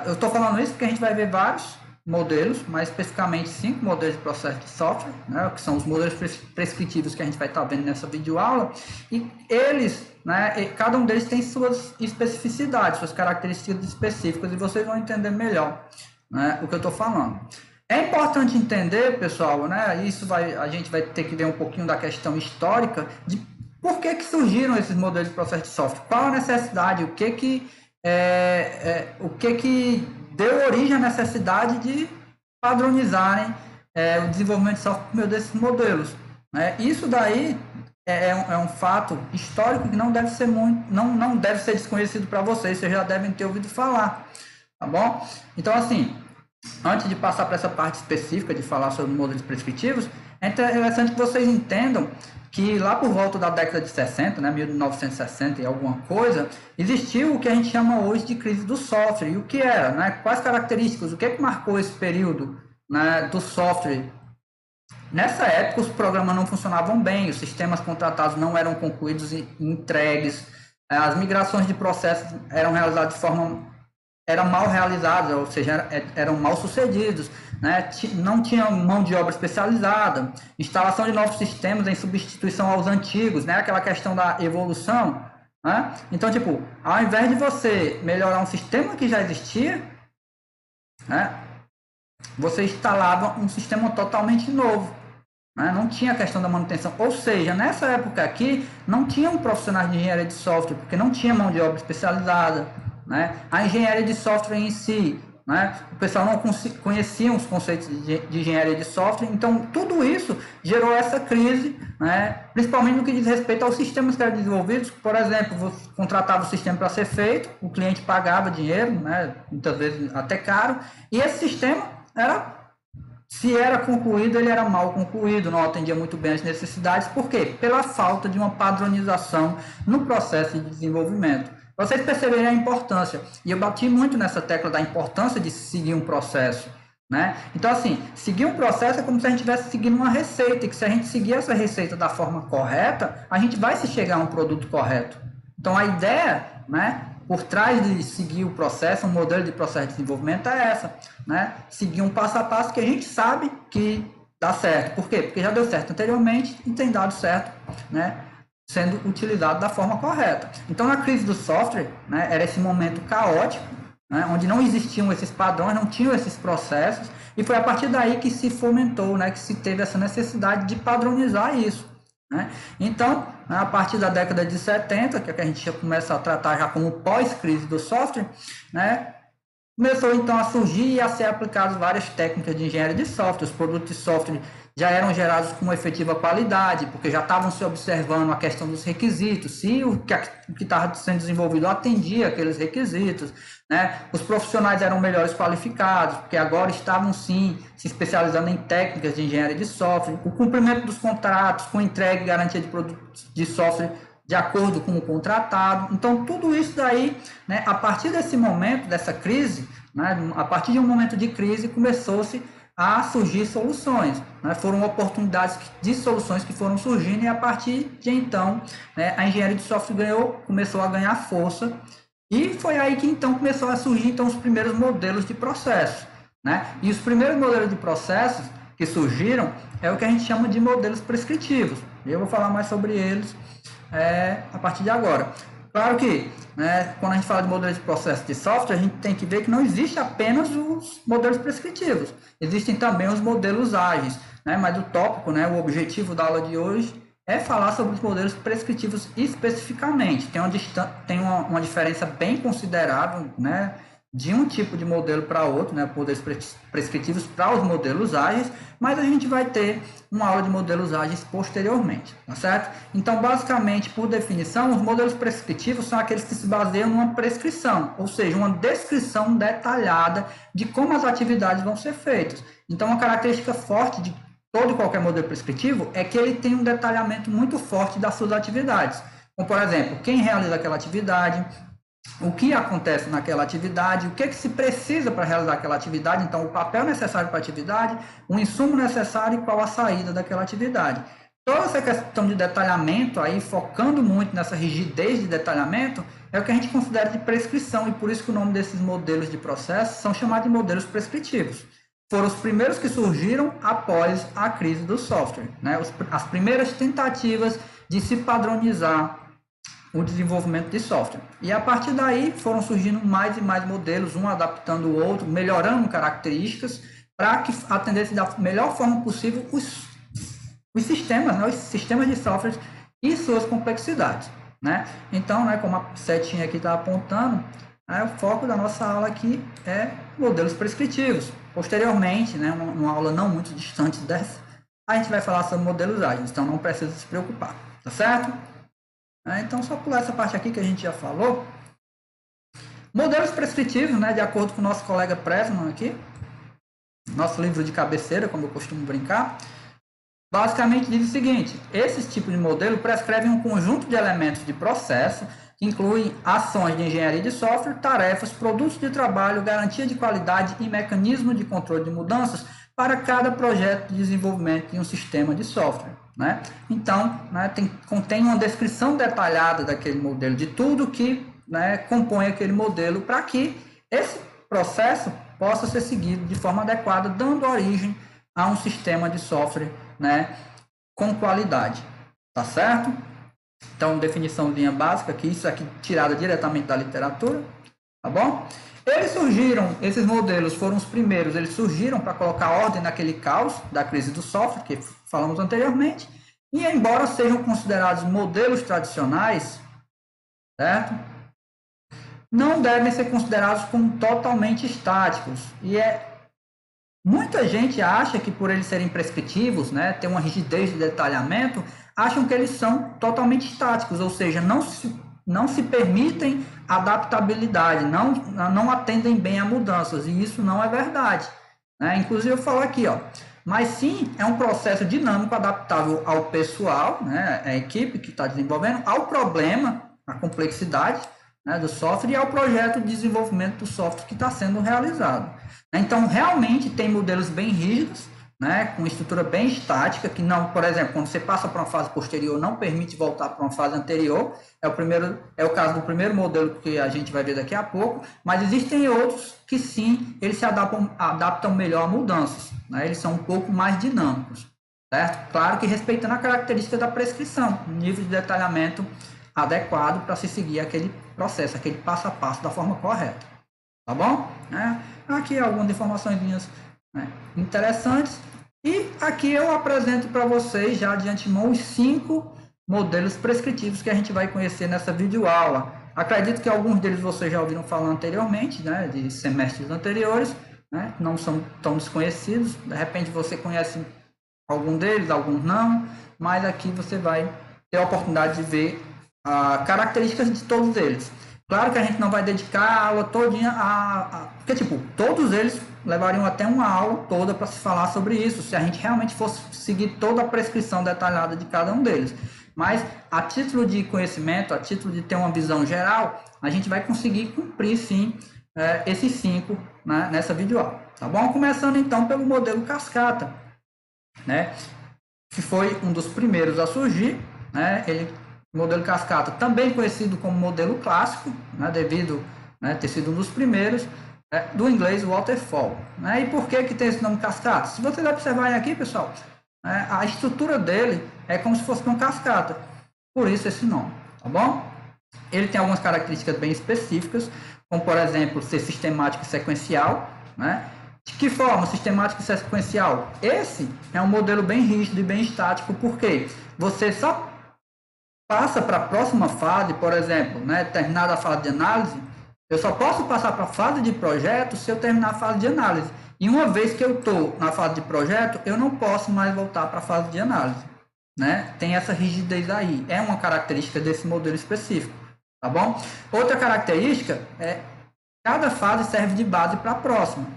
Eu estou falando isso porque a gente vai ver vários modelos, mais especificamente 5 modelos de processo de software, né, que são os modelos prescritivos que a gente vai estar vendo nessa videoaula, e eles, né, cada um deles tem suas especificidades, suas características específicas, e vocês vão entender melhor, né, o que eu estou falando. É importante entender, pessoal, né, a gente vai ter que ver um pouquinho da questão histórica de por que surgiram esses modelos de processo de software, qual a necessidade, o que deu origem à necessidade de padronizarem o desenvolvimento de software por meio desses modelos, né? Isso daí é um fato histórico que não deve ser desconhecido para vocês já devem ter ouvido falar, tá bom? Então, assim, antes de passar para essa parte específica de falar sobre modelos prescritivos, é interessante que vocês entendam que lá por volta da década de 60, né, 1960 e alguma coisa, existiu o que a gente chama hoje de crise do software. E o que era? Né? Quais características? O que marcou esse período, né, do software? Nessa época, os programas não funcionavam bem, os sistemas contratados não eram concluídos e entregues, as migrações de processos eram realizadas de forma eram mal realizados, ou seja, eram mal sucedidos, né? Não tinha mão de obra especializada, instalação de novos sistemas em substituição aos antigos, né? Aquela questão da evolução, né? Então, tipo, ao invés de você melhorar um sistema que já existia, né? Você instalava um sistema totalmente novo, né? Não tinha a questão da manutenção, ou seja, nessa época aqui, não tinham profissionais de engenharia de software, porque não tinha mão de obra especializada, né? A engenharia de software em si, né? O pessoal não conhecia os conceitos de engenharia de software, então tudo isso gerou essa crise, né? Principalmente no que diz respeito aos sistemas que eram desenvolvidos. Por exemplo, você contratava o sistema para ser feito, o cliente pagava dinheiro, né? Muitas vezes até caro, e esse sistema se era concluído, ele era mal concluído, não atendia muito bem as necessidades. Por quê? Pela falta de uma padronização no processo de desenvolvimento. Vocês perceberem a importância, e eu bati muito nessa tecla da importância de seguir um processo, né? Então, assim, seguir um processo é como se a gente estivesse seguindo uma receita, e que se a gente seguir essa receita da forma correta, a gente vai se chegar a um produto correto. Então, a ideia, né, por trás de seguir o processo, um modelo de processo de desenvolvimento é essa, né? Seguir um passo a passo que a gente sabe que dá certo. Por quê? Porque já deu certo anteriormente e tem dado certo, né, sendo utilizado da forma correta. Então, na crise do software, né, era esse momento caótico, né, onde não existiam esses padrões, não tinham esses processos, e foi a partir daí que se fomentou, né, que se teve essa necessidade de padronizar isso, né? Então, a partir da década de 70, que a gente já começa a tratar já como pós-crise do software, né, começou então a surgir e a ser aplicadas várias técnicas de engenharia de software. Os produtos de software já eram gerados com efetiva qualidade, porque já estavam se observando a questão dos requisitos, se o que estava sendo desenvolvido atendia aqueles requisitos, né? Os profissionais eram melhores qualificados, porque agora estavam sim se especializando em técnicas de engenharia de software, o cumprimento dos contratos com entrega e garantia de produtos de software de acordo com o contratado. Então, tudo isso daí, né, a partir desse momento, dessa crise, né, a partir de um momento de crise, começou-se a surgir soluções, né? Foram oportunidades de soluções que foram surgindo, e a partir de então, né, a engenharia de software começou a ganhar força, e foi aí que então começou a surgir então os primeiros modelos de processo, né? E os primeiros modelos de processos que surgiram é o que a gente chama de modelos prescritivos. Eu vou falar mais sobre eles a partir de agora. Claro que, né, quando a gente fala de modelos de processo de software, a gente tem que ver que não existe apenas os modelos prescritivos, existem também os modelos ágeis, né? Mas o tópico, né, o objetivo da aula de hoje é falar sobre os modelos prescritivos especificamente. Tem uma diferença bem considerável, né, de um tipo de modelo para outro, né, modelos prescritivos para os modelos ágeis, mas a gente vai ter uma aula de modelos ágeis posteriormente, tá certo? Então, basicamente, por definição, os modelos prescritivos são aqueles que se baseiam numa prescrição, ou seja, uma descrição detalhada de como as atividades vão ser feitas. Então, uma característica forte de todo e qualquer modelo prescritivo é que ele tem um detalhamento muito forte das suas atividades. Como, por exemplo, quem realiza aquela atividade, o que acontece naquela atividade, o que se precisa para realizar aquela atividade, então o papel necessário para a atividade, o insumo necessário e qual a saída daquela atividade. Toda essa questão de detalhamento, aí focando muito nessa rigidez de detalhamento, é o que a gente considera de prescrição, e por isso que o nome desses modelos de processo são chamados de modelos prescritivos. Foram os primeiros que surgiram após a crise do software, né? As primeiras tentativas de se padronizar o desenvolvimento de software. E a partir daí foram surgindo mais e mais modelos, um adaptando o outro, melhorando características, para que atendesse da melhor forma possível os sistemas, né, os sistemas de software e suas complexidades, né? Então, né, como a setinha aqui está apontando, né, o foco da nossa aula aqui é modelos prescritivos. Posteriormente, né, uma aula não muito distante dessa, a gente vai falar sobre modelos ágeis, então não precisa se preocupar, tá certo? Então, só pular essa parte aqui que a gente já falou. Modelos prescritivos, né, de acordo com o nosso colega Pressman aqui, nosso livro de cabeceira, como eu costumo brincar, basicamente diz o seguinte: esses tipos de modelo prescrevem um conjunto de elementos de processo que incluem ações de engenharia de software, tarefas, produtos de trabalho, garantia de qualidade e mecanismo de controle de mudanças para cada projeto de desenvolvimento de um sistema de software, né? Então, né, contém uma descrição detalhada daquele modelo, de tudo que, né, compõe aquele modelo, para que esse processo possa ser seguido de forma adequada, dando origem a um sistema de software, né, com qualidade, tá certo? Então, definiçãozinha básica aqui, isso aqui tirada diretamente da literatura, tá bom? Esses modelos foram os primeiros, eles surgiram para colocar ordem naquele caos da crise do software, que falamos anteriormente, e embora sejam considerados modelos tradicionais, certo? Não devem ser considerados como totalmente estáticos, e muita gente acha que por eles serem prescritivos, né, ter uma rigidez de detalhamento, acham que eles são totalmente estáticos, ou seja, não se permitem adaptabilidade, não atendem bem a mudanças, e isso não é verdade, né? Inclusive eu falo aqui, ó, mas sim é um processo dinâmico adaptável ao pessoal, né, a equipe que está desenvolvendo, ao problema, a complexidade, né, do software e ao projeto de desenvolvimento do software que está sendo realizado. Então, realmente tem modelos bem rígidos, né, com estrutura bem estática, que não, por exemplo, quando você passa para uma fase posterior, não permite voltar para uma fase anterior. É o caso do primeiro modelo que a gente vai ver daqui a pouco, mas existem outros que sim, eles se adaptam melhor a mudanças, né, eles são um pouco mais dinâmicos, certo? Claro que respeitando a característica da prescrição, nível de detalhamento adequado para se seguir aquele processo, aquele passo a passo da forma correta, tá bom? Aqui algumas informações, né, interessantes, e aqui eu apresento para vocês já de antemão os 5 modelos prescritivos que a gente vai conhecer nessa videoaula. Acredito que alguns deles vocês já ouviram falar anteriormente, né, de semestres anteriores, né, não são tão desconhecidos, de repente você conhece algum deles, alguns não, mas aqui você vai ter a oportunidade de ver características de todos eles. Claro que a gente não vai dedicar a aula todinha porque, tipo, todos eles levariam até uma aula toda para se falar sobre isso, se a gente realmente fosse seguir toda a prescrição detalhada de cada um deles. Mas, a título de conhecimento, a título de ter uma visão geral, a gente vai conseguir cumprir, sim, esses 5, né, nessa videoaula, tá bom? Começando, então, pelo modelo cascata, né, que foi um dos primeiros a surgir, né, o modelo cascata, também conhecido como modelo clássico, né, devido, né, ter sido um dos primeiros, do inglês waterfall, né? E por que tem esse nome cascata? Se vocês observarem aqui, pessoal, a estrutura dele é como se fosse uma cascata, por isso esse nome, tá bom? Ele tem algumas características bem específicas, como por exemplo, ser sistemático e sequencial, né? De que forma sistemático e sequencial? Esse é um modelo bem rígido e bem estático, porque você só passa para a próxima fase, por exemplo, né, terminada a fase de análise, eu só posso passar para a fase de projeto se eu terminar a fase de análise. E uma vez que eu estou na fase de projeto, eu não posso mais voltar para a fase de análise, né? Tem essa rigidez aí, é uma característica desse modelo específico, tá bom? Outra característica é cada fase serve de base para a próxima.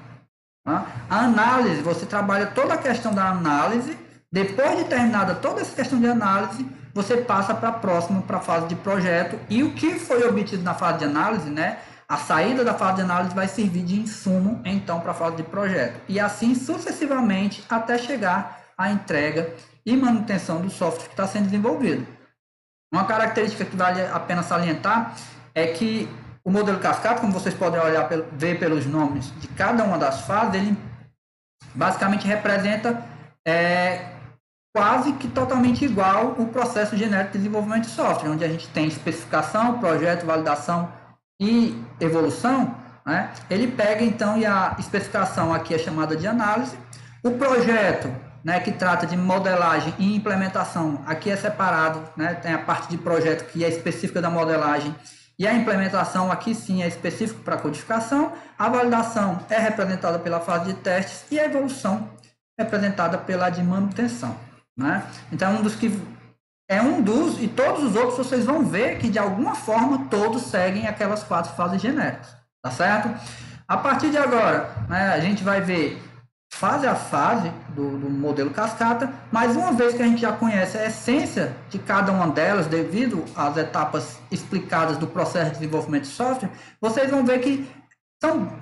Tá? A análise, você trabalha toda a questão da análise, depois de terminada toda essa questão de análise, você passa para a próxima, para a fase de projeto, e o que foi obtido na fase de análise, né? A saída da fase de análise vai servir de insumo, então, para a fase de projeto. E assim sucessivamente, até chegar a entrega e manutenção do software que está sendo desenvolvido. Uma característica que vale a pena salientar é que o modelo cascata, como vocês podem ver pelos nomes de cada uma das fases, ele basicamente representa quase que totalmente igual o processo genérico de desenvolvimento de software, onde a gente tem especificação, projeto, validação e evolução, né? Ele pega então, e a especificação aqui é chamada de análise, o projeto, né, que trata de modelagem e implementação, aqui é separado, né? Tem a parte de projeto que é específica da modelagem, e a implementação aqui sim é específico para codificação, a validação é representada pela fase de testes e a evolução representada pela de manutenção, né? Então, e todos os outros vocês vão ver que de alguma forma todos seguem aquelas 4 fases genéricas, tá certo? A partir de agora, né, a gente vai ver fase a fase do modelo cascata, mas uma vez que a gente já conhece a essência de cada uma delas, devido às etapas explicadas do processo de desenvolvimento de software, vocês vão ver que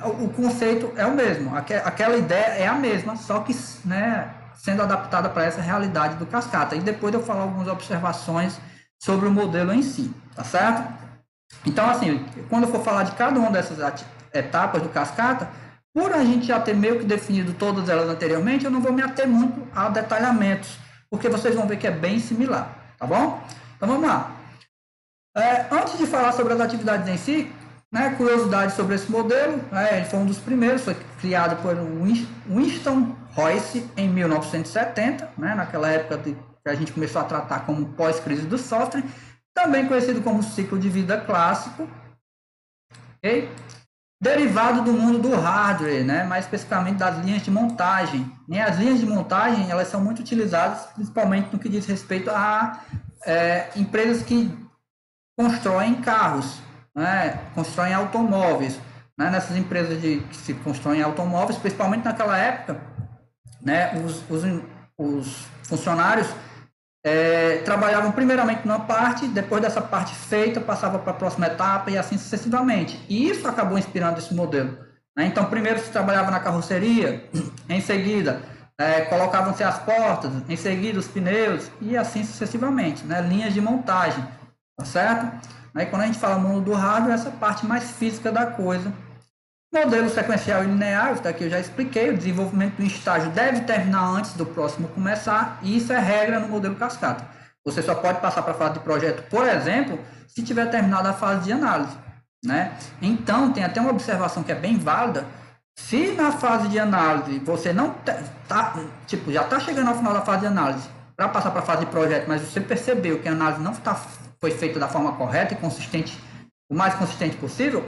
o conceito é o mesmo, aquela ideia é a mesma, só que, né, sendo adaptada para essa realidade do cascata. E depois eu falar algumas observações sobre o modelo em si, tá certo? Então, assim, quando eu for falar de cada uma dessas etapas do cascata, por a gente já ter meio que definido todas elas anteriormente, eu não vou me ater muito a detalhamentos, porque vocês vão ver que é bem similar, tá bom? Então, vamos lá. Antes de falar sobre as atividades em si, né, curiosidade sobre esse modelo, ele foi um dos primeiros, foi criado por Winston Royce em 1970, né, naquela época que a gente começou a tratar como pós-crise do software, também conhecido como ciclo de vida clássico, okay? Derivado do mundo do hardware, né, mais especificamente das linhas de montagem. E as linhas de montagem, elas são muito utilizadas, principalmente no que diz respeito a empresas que constroem carros, né, constroem automóveis, né, nessas empresas que se constroem automóveis, principalmente naquela época, né, os funcionários trabalhavam primeiramente numa parte, depois dessa parte feita, passava para a próxima etapa e assim sucessivamente. E isso acabou inspirando esse modelo, né? Então, primeiro se trabalhava na carroceria, em seguida colocavam-se as portas, em seguida os pneus e assim sucessivamente, né? Linhas de montagem, tá certo? Aí, quando a gente fala mundo do hardware, essa parte mais física da coisa. Modelo sequencial e linear, isso daqui eu já expliquei, o desenvolvimento do estágio deve terminar antes do próximo começar, e isso é regra no modelo cascata. Você só pode passar para a fase de projeto, por exemplo, se tiver terminado a fase de análise, né? Então, tem até uma observação que é bem válida. Se na fase de análise você não já está chegando ao final da fase de análise para passar para a fase de projeto, mas você percebeu que a análise não foi feita da forma correta e consistente, o mais consistente possível,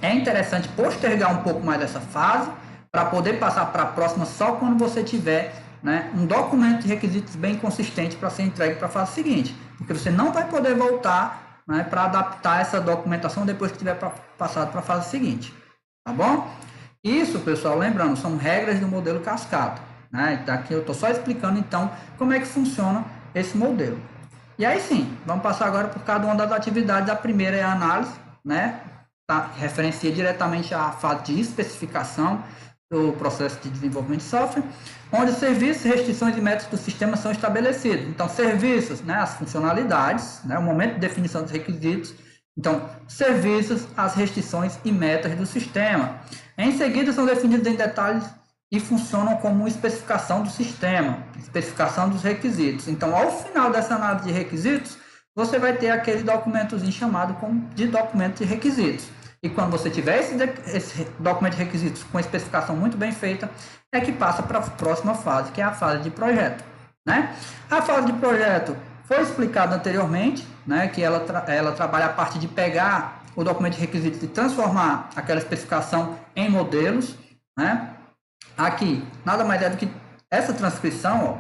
é interessante postergar um pouco mais essa fase para poder passar para a próxima só quando você tiver, né, um documento de requisitos bem consistente para ser entregue para a fase seguinte, porque você não vai poder voltar, né, para adaptar essa documentação depois que tiver passado para a fase seguinte, tá bom? Isso, pessoal, lembrando, são regras do modelo cascata, né? Aqui eu estou só explicando então como é que funciona esse modelo. E aí sim, vamos passar agora por cada uma das atividades. A primeira é a análise, né? Referencia diretamente à fase de especificação do processo de desenvolvimento de software, onde os serviços, restrições e métodos do sistema são estabelecidos. Então, serviços, né, as funcionalidades, né, o momento de definição dos requisitos. Então, serviços, as restrições e metas do sistema. Em seguida, são definidos em detalhes e funcionam como uma especificação do sistema, especificação dos requisitos. Então, ao final dessa análise de requisitos, você vai ter aquele documentozinho chamado de documento de requisitos. E quando você tiver esse documento de requisitos com especificação muito bem feita, é que passa para a próxima fase, que é a fase de projeto, né? A fase de projeto foi explicada anteriormente, né, que ela trabalha a parte de pegar o documento de requisitos e transformar aquela especificação em modelos, né? Aqui, nada mais é do que essa transcrição,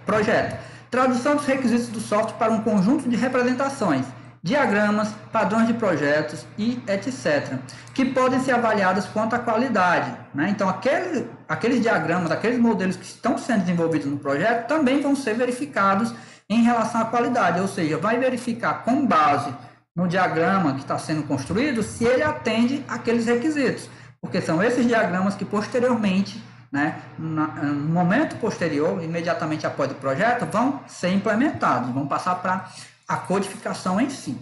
projeto. Tradução dos requisitos do software para um conjunto de representações, diagramas, padrões de projetos e etc., que podem ser avaliadas quanto à qualidade, né? Então, aqueles diagramas, aqueles modelos que estão sendo desenvolvidos no projeto também vão ser verificados em relação à qualidade, ou seja, vai verificar com base no diagrama que está sendo construído se ele atende aqueles requisitos, porque são esses diagramas que posteriormente, né, no momento posterior, imediatamente após o projeto, vão ser implementados, vão passar para a codificação em si.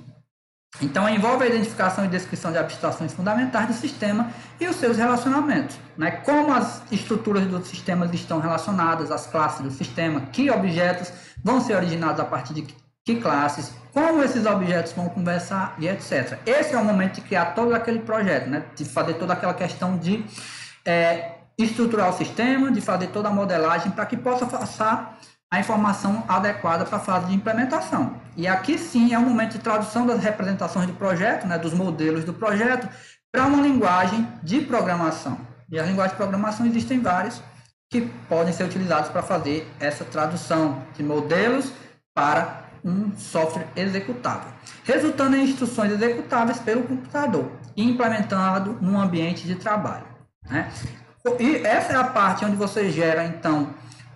Então, envolve a identificação e descrição de abstrações fundamentais do sistema e os seus relacionamentos, né? Como as estruturas dos sistemas estão relacionadas às classes do sistema, que objetos vão ser originados a partir de que classes, como esses objetos vão conversar e etc. Esse é o momento de criar todo aquele projeto, né? De fazer toda aquela questão de estruturar o sistema, de fazer toda a modelagem para que possa passar a informação adequada para a fase de implementação. E aqui sim é o momento de tradução das representações do projeto, né, dos modelos do projeto, para uma linguagem de programação. E as linguagens de programação existem várias que podem ser utilizadas para fazer essa tradução de modelos para um software executável, resultando em instruções executáveis pelo computador e implementado num ambiente de trabalho, né? E essa é a parte onde você gera, então,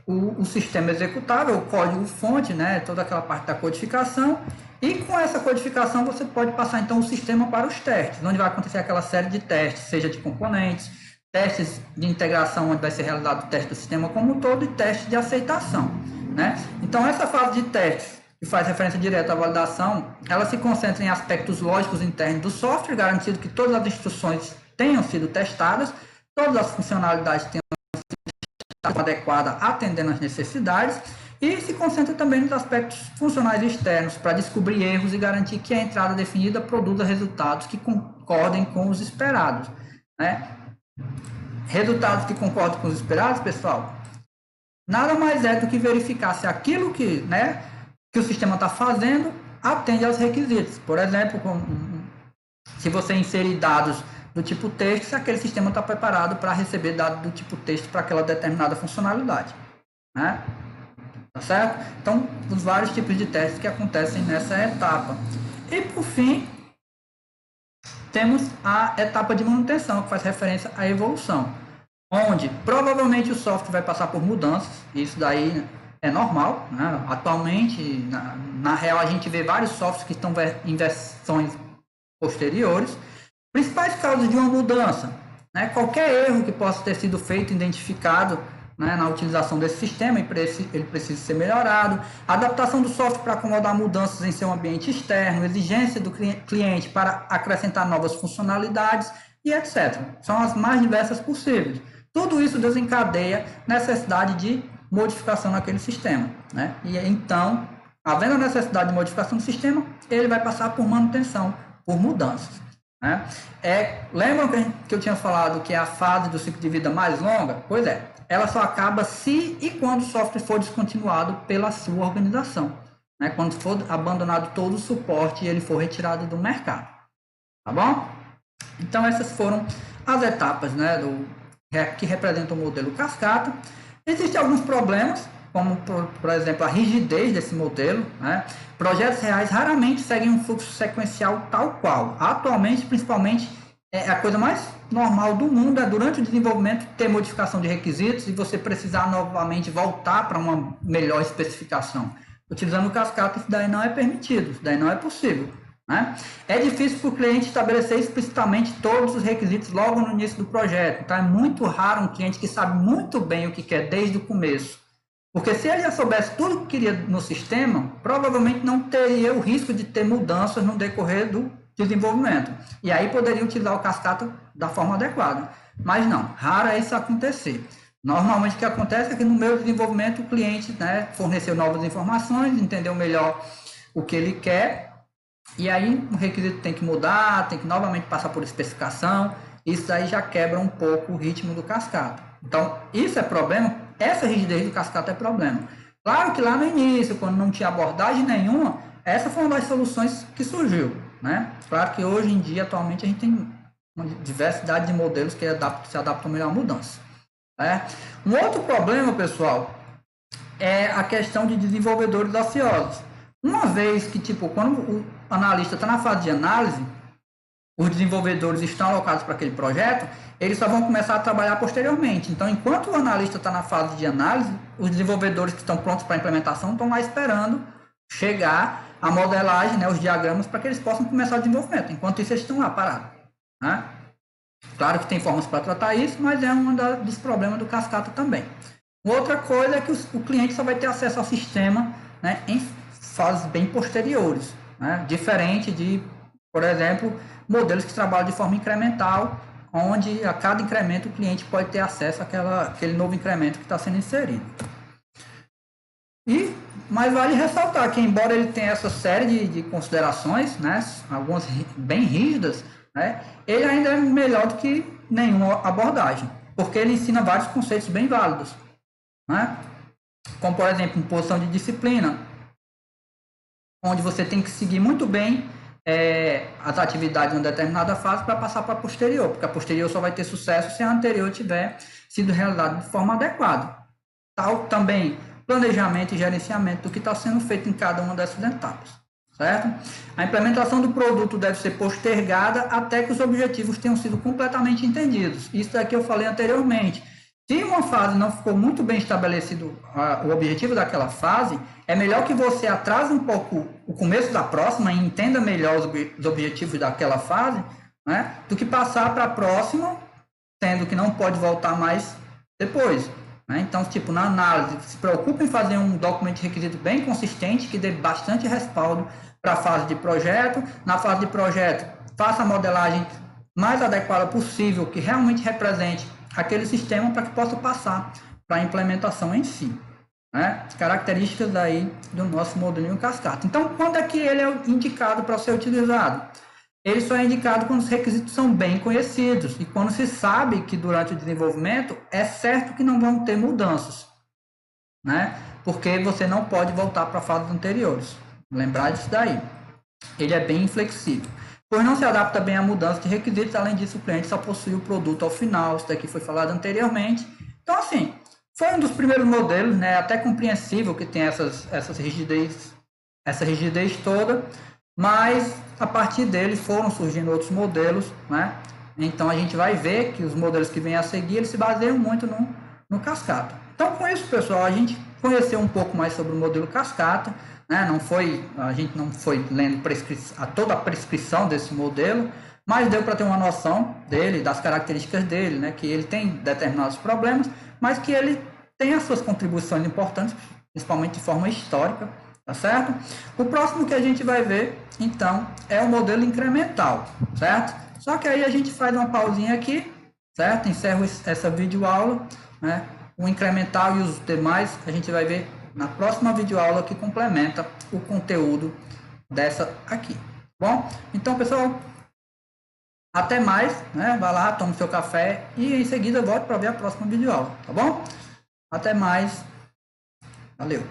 o sistema executável, o código-fonte, né, toda aquela parte da codificação, e com essa codificação você pode passar então o sistema para os testes, onde vai acontecer aquela série de testes, seja de componentes, testes de integração, onde vai ser realizado o teste do sistema como um todo, e testes de aceitação, né? Então essa fase de testes, que faz referência direta à validação, ela se concentra em aspectos lógicos internos do software, garantindo que todas as instruções tenham sido testadas, todas as funcionalidades tenham adequada atendendo às necessidades, e se concentra também nos aspectos funcionais externos para descobrir erros e garantir que a entrada definida produza resultados que concordem com os esperados, né? Resultados que concordam com os esperados, pessoal, nada mais é do que verificar se aquilo que, né, que o sistema está fazendo atende aos requisitos. Por exemplo, se você inserir dados do tipo texto, se aquele sistema está preparado para receber dados do tipo texto para aquela determinada funcionalidade, né? Tá certo? Então, os vários tipos de testes que acontecem nessa etapa. E, por fim, temos a etapa de manutenção, que faz referência à evolução, onde provavelmente o software vai passar por mudanças, isso daí é normal, né? Atualmente, na real, a gente vê vários softwares que estão em versões posteriores. Principais causas de uma mudança, né? Qualquer erro que possa ter sido feito, identificado, né, na utilização desse sistema, ele precisa ser melhorado, adaptação do software para acomodar mudanças em seu ambiente externo, exigência do cliente para acrescentar novas funcionalidades e etc. São as mais diversas possíveis. Tudo isso desencadeia necessidade de modificação naquele sistema, né? E então, havendo a necessidade de modificação do sistema, ele vai passar por manutenção, por mudanças, né? Lembram que eu tinha falado que é a fase do ciclo de vida mais longa? Pois é, ela só acaba se e quando o software for descontinuado pela sua organização, né? Quando for abandonado todo o suporte e ele for retirado do mercado, tá bom? Então essas foram as etapas, né, que representam o modelo cascata. Existem alguns problemas, como por exemplo a rigidez desse modelo, né? Projetos reais raramente seguem um fluxo sequencial tal qual. Atualmente, principalmente, a coisa mais normal do mundo é durante o desenvolvimento ter modificação de requisitos e você precisar novamente voltar para uma melhor especificação. Utilizando o cascata, isso daí não é permitido, isso daí não é possível, né? É difícil para o cliente estabelecer explicitamente todos os requisitos logo no início do projeto. Então é muito raro um cliente que sabe muito bem o que quer desde o começo. Porque se ele já soubesse tudo o que queria no sistema, provavelmente não teria o risco de ter mudanças no decorrer do desenvolvimento. E aí poderia utilizar o cascata da forma adequada. Mas não, raro é isso acontecer. Normalmente o que acontece é que no meio do desenvolvimento o cliente, né, forneceu novas informações, entendeu melhor o que ele quer, e aí o requisito tem que mudar, tem que novamente passar por especificação. Isso aí já quebra um pouco o ritmo do cascata. Então, isso é problema. Essa rigidez do cascata é problema. Claro que lá no início, quando não tinha abordagem nenhuma, essa foi uma das soluções que surgiu, né? Claro que hoje em dia, atualmente, a gente tem uma diversidade de modelos que se adaptam melhor à mudança, né? Um outro problema, pessoal, é a questão de desenvolvedores ociosos. Uma vez que, quando o analista está na fase de análise, os desenvolvedores estão alocados para aquele projeto, eles só vão começar a trabalhar posteriormente. Então, enquanto o analista está na fase de análise, os desenvolvedores que estão prontos para a implementação estão lá esperando chegar a modelagem, né, os diagramas, para que eles possam começar o desenvolvimento. Enquanto isso, eles estão lá parados, né? Claro que tem formas para tratar isso, mas é um dos problemas do cascata também. Outra coisa é que o cliente só vai ter acesso ao sistema, né, em fases bem posteriores, né, diferente de, por exemplo, modelos que trabalham de forma incremental, onde a cada incremento o cliente pode ter acesso àquele novo incremento que está sendo inserido. Mas vale ressaltar que, embora ele tenha essa série de considerações, né, algumas bem rígidas, né, ele ainda é melhor do que nenhuma abordagem, porque ele ensina vários conceitos bem válidos, né, como, por exemplo, imposição de disciplina, onde você tem que seguir muito bem as atividades em uma determinada fase para passar para a posterior, porque a posterior só vai ter sucesso se a anterior tiver sido realizada de forma adequada. Tal também planejamento e gerenciamento do que está sendo feito em cada uma dessas etapas, certo? A implementação do produto deve ser postergada até que os objetivos tenham sido completamente entendidos. Isso daqui eu falei anteriormente. Se uma fase não ficou muito bem estabelecido o objetivo daquela fase, é melhor que você atrase um pouco o começo da próxima e entenda melhor os objetivos daquela fase, né, do que passar para a próxima, sendo que não pode voltar mais depois. Né? Então, tipo, na análise, se preocupe em fazer um documento de requisito bem consistente, que dê bastante respaldo para a fase de projeto. Na fase de projeto, faça a modelagem mais adequada possível, que realmente represente aquele sistema para que possa passar para a implementação em si. Né? Características aí do nosso modelinho cascata. Então, quando é que ele é indicado para ser utilizado? Ele só é indicado quando os requisitos são bem conhecidos e quando se sabe que durante o desenvolvimento é certo que não vão ter mudanças, né? Porque você não pode voltar para fases anteriores. Lembrar disso daí. Ele é bem inflexível. Pois não se adapta bem à mudança de requisitos, além disso o cliente só possui o produto ao final, isso daqui foi falado anteriormente. Então, assim, foi um dos primeiros modelos, né? Até compreensível que tem essa rigidez toda, mas a partir dele foram surgindo outros modelos, né? Então a gente vai ver que os modelos que vêm a seguir, eles se baseiam muito no cascata. Então com isso, pessoal, a gente conheceu um pouco mais sobre o modelo cascata, né? A gente não foi lendo toda a prescrição desse modelo, mas deu para ter uma noção dele, das características dele, né? Que ele tem determinados problemas, mas que ele tem as suas contribuições importantes, principalmente de forma histórica. Tá certo? O próximo que a gente vai ver, então, é o modelo incremental, certo? Só que aí a gente faz uma pausinha aqui, certo? Encerro essa videoaula, né? O incremental e os demais a gente vai ver na próxima videoaula que complementa o conteúdo dessa aqui. Bom, então, pessoal, até mais, né? Vai lá, tome seu café e em seguida volte para ver a próxima videoaula, tá bom? Até mais. Valeu!